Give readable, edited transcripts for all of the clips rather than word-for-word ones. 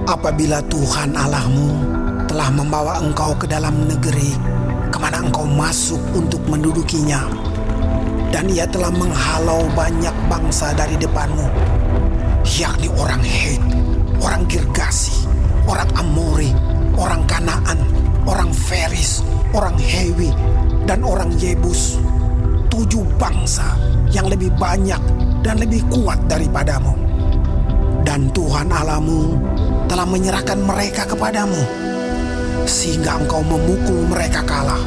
Apabila Tuhan Allahmu telah membawa engkau ke dalam negeri kemana engkau masuk untuk mendudukinya, dan ia telah menghalau banyak bangsa dari depanmu, yakni orang Het, orang Girgasi, orang Amori, orang Kanaan, orang Feris, orang Hewi, dan orang Yebus, 7 bangsa yang lebih banyak dan lebih kuat daripadamu. Dan Tuhan Allahmu telah menyerahkan mereka kepadamu, sehingga engkau memukul mereka kalah.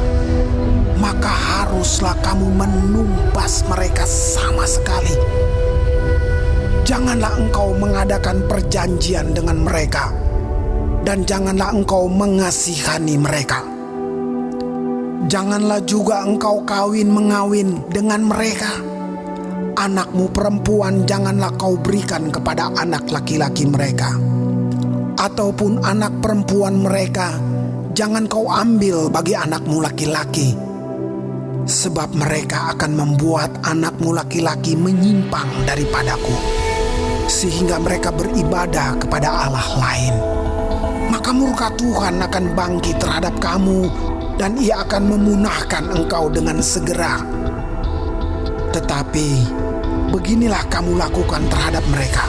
Maka haruslah kamu menumpas mereka sama sekali. Janganlah engkau mengadakan perjanjian dengan mereka, dan janganlah engkau mengasihani mereka. Janganlah juga engkau kawin-mengawin dengan mereka. Anakmu perempuan janganlah kau berikan kepada anak laki-laki mereka, ataupun anak perempuan mereka jangan kau ambil bagi anakmu laki-laki, sebab mereka akan membuat anakmu laki-laki menyimpang daripadaku, sehingga mereka beribadah kepada Allah lain. Maka murka Tuhan akan bangkit terhadap kamu, dan ia akan memunahkan engkau dengan segera. Tetapi beginilah kamu lakukan terhadap mereka: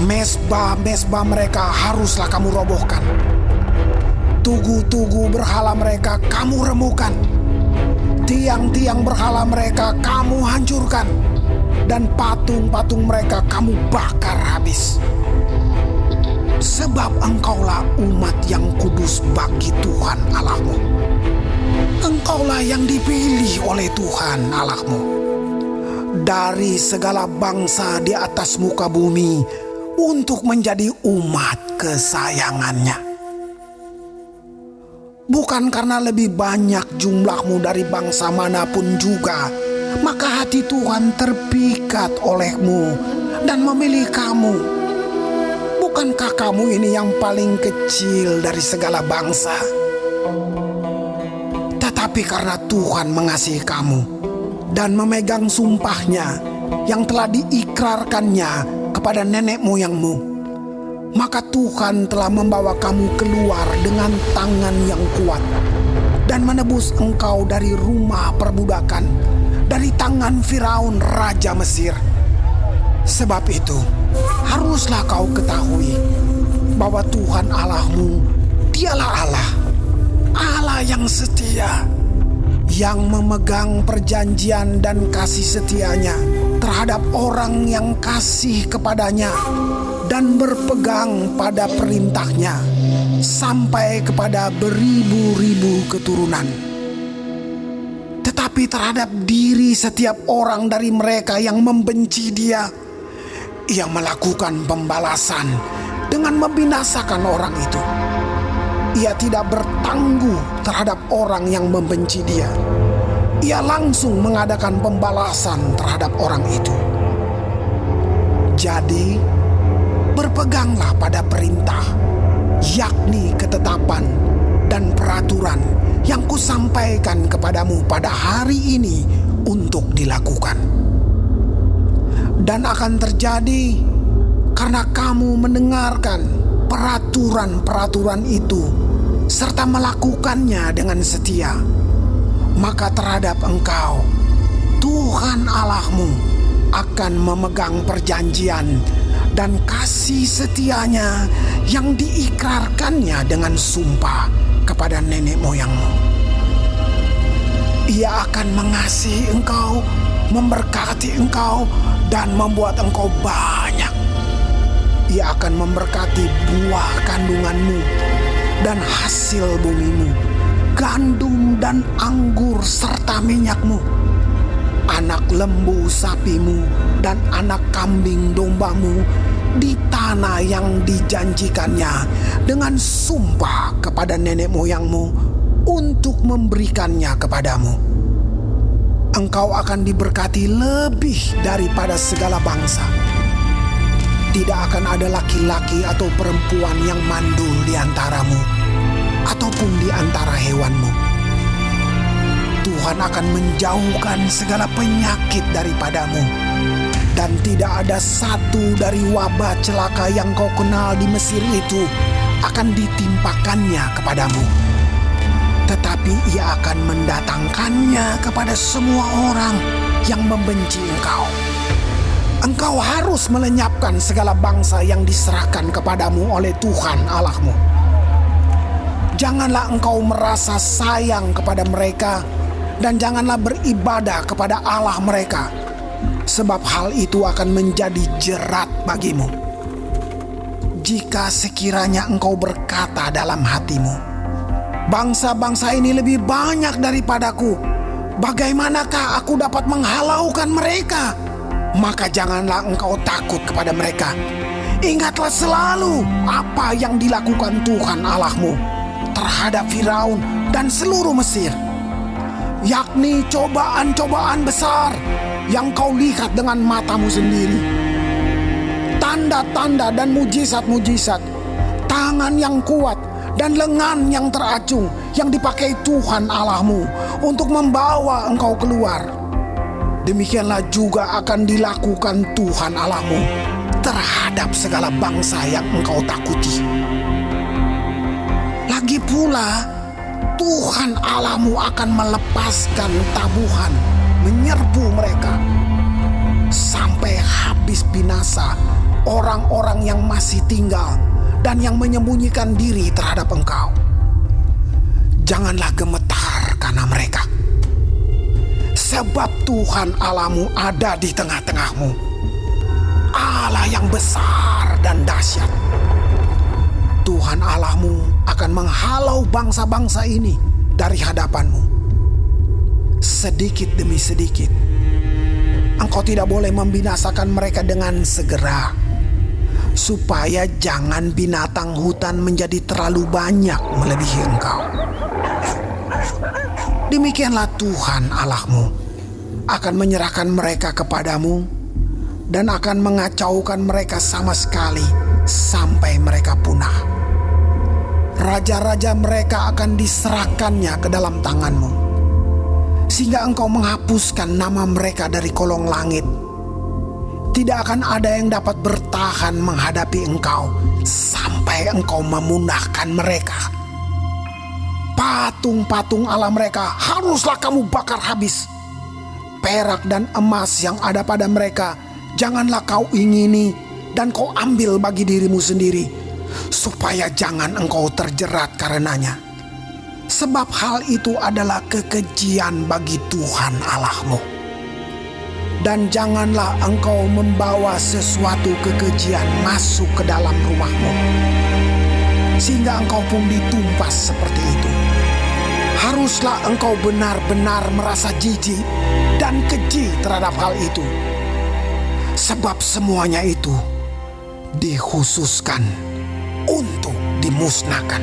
mesbah-mesbah mereka haruslah kamu robohkan, tugu-tugu berhala mereka kamu remukan, tiang-tiang berhala mereka kamu hancurkan, dan patung-patung mereka kamu bakar habis. Sebab engkaulah umat yang kudus bagi Tuhan Allahmu. Engkaulah yang dipilih oleh Tuhan Allahmu dari segala bangsa di atas muka bumi untuk menjadi umat kesayangannya. Bukan karena lebih banyak jumlahmu dari bangsa manapun juga, maka hati Tuhan terpikat olehmu dan memilih kamu. Bukankah kamu ini yang paling kecil dari segala bangsa? Tetapi karena Tuhan mengasihi kamu dan memegang sumpahnya yang telah diikrarkannya kepada nenek moyangmu, maka Tuhan telah membawa kamu keluar dengan tangan yang kuat dan menebus engkau dari rumah perbudakan, dari tangan Firaun raja Mesir. Sebab itu haruslah kau ketahui bahwa Tuhan Allahmu, dialah Allah, Allah yang setia, yang memegang perjanjian dan kasih setianya terhadap orang yang kasih kepadanya dan berpegang pada perintahnya sampai kepada beribu-ribu keturunan. Tetapi terhadap diri setiap orang dari mereka yang membenci Dia, Ia melakukan pembalasan dengan membinasakan orang itu. Ia tidak bertangguh terhadap orang yang membenci Dia. Ia langsung mengadakan pembalasan terhadap orang itu. Jadi, berpeganglah pada perintah, yakni ketetapan dan peraturan yang kusampaikan kepadamu pada hari ini untuk dilakukan. Dan akan terjadi karena kamu mendengarkan peraturan-peraturan itu serta melakukannya dengan setia, maka terhadap engkau Tuhan Allahmu akan memegang perjanjian dan kasih setianya yang diikrarkannya dengan sumpah kepada nenek moyangmu. Ia akan mengasihi engkau, memberkati engkau, dan membuat engkau banyak. Ia akan memberkati buah kandunganmu dan hasil bumimu, gandum dan anggur serta minyakmu, anak lembu sapimu dan anak kambing dombamu di tanah yang dijanjikannya dengan sumpah kepada nenek moyangmu untuk memberikannya kepadamu. Engkau akan diberkati lebih daripada segala bangsa. Tidak akan ada laki-laki atau perempuan yang mandul di antaramu, ataupun di antara hewanmu. Tuhan akan menjauhkan segala penyakit daripadamu, Dan tidak ada satu dari wabah celaka yang kau kenal di Mesir itu akan ditimpakannya kepadamu. Tetapi ia akan mendatangkannya kepada semua orang yang membenci engkau. Engkau harus melenyapkan segala bangsa yang diserahkan kepadamu oleh Tuhan Allahmu. Janganlah engkau merasa sayang kepada mereka, dan janganlah beribadah kepada Allah mereka, sebab hal itu akan menjadi jerat bagimu. Jika sekiranya engkau berkata dalam hatimu, bangsa-bangsa ini lebih banyak daripadaku, bagaimanakah aku dapat menghalaukan mereka? Maka janganlah engkau takut kepada mereka. Ingatlah selalu apa yang dilakukan Tuhan Allahmu terhadap Firaun dan seluruh Mesir, yakni cobaan-cobaan besar yang kau lihat dengan matamu sendiri. Tanda-tanda dan mujizat-mujizat, tangan yang kuat dan lengan yang teracung yang dipakai Tuhan Allahmu untuk membawa engkau keluar. Demikianlah juga akan dilakukan Tuhan Allahmu terhadap segala bangsa yang engkau takuti. Lagi pula, Tuhan Allahmu akan melepaskan tabuhan menyerbu mereka sampai habis binasa orang-orang yang masih tinggal dan yang menyembunyikan diri terhadap engkau. Janganlah gemetar karena mereka, sebab Tuhan Allahmu ada di tengah-tengahmu, Allah yang besar dan dahsyat. Tuhan Allahmu akan menghalau bangsa-bangsa ini dari hadapanmu. Sedikit demi sedikit, engkau tidak boleh membinasakan mereka dengan segera, supaya jangan binatang hutan menjadi terlalu banyak melebihi engkau. Demikianlah Tuhan Allahmu akan menyerahkan mereka kepadamu dan akan mengacaukan mereka sama sekali sampai mereka punah. Raja-raja mereka akan diserahkannya ke dalam tanganmu, sehingga engkau menghapuskan nama mereka dari kolong langit. Tidak akan ada yang dapat bertahan menghadapi engkau sampai engkau memunahkan mereka. Patung-patung Allah mereka haruslah kamu bakar habis. Perak dan emas yang ada pada mereka janganlah kau ingini dan kau ambil bagi dirimu sendiri, supaya jangan engkau terjerat karenanya. Sebab hal itu adalah kekejian bagi Tuhan Allahmu. Dan janganlah engkau membawa sesuatu kekejian masuk ke dalam rumahmu, sehingga engkau pun ditumpas seperti itu. Haruslah engkau benar-benar merasa jijik dan keji terhadap hal itu, sebab semuanya itu dikhususkan untuk dimusnahkan.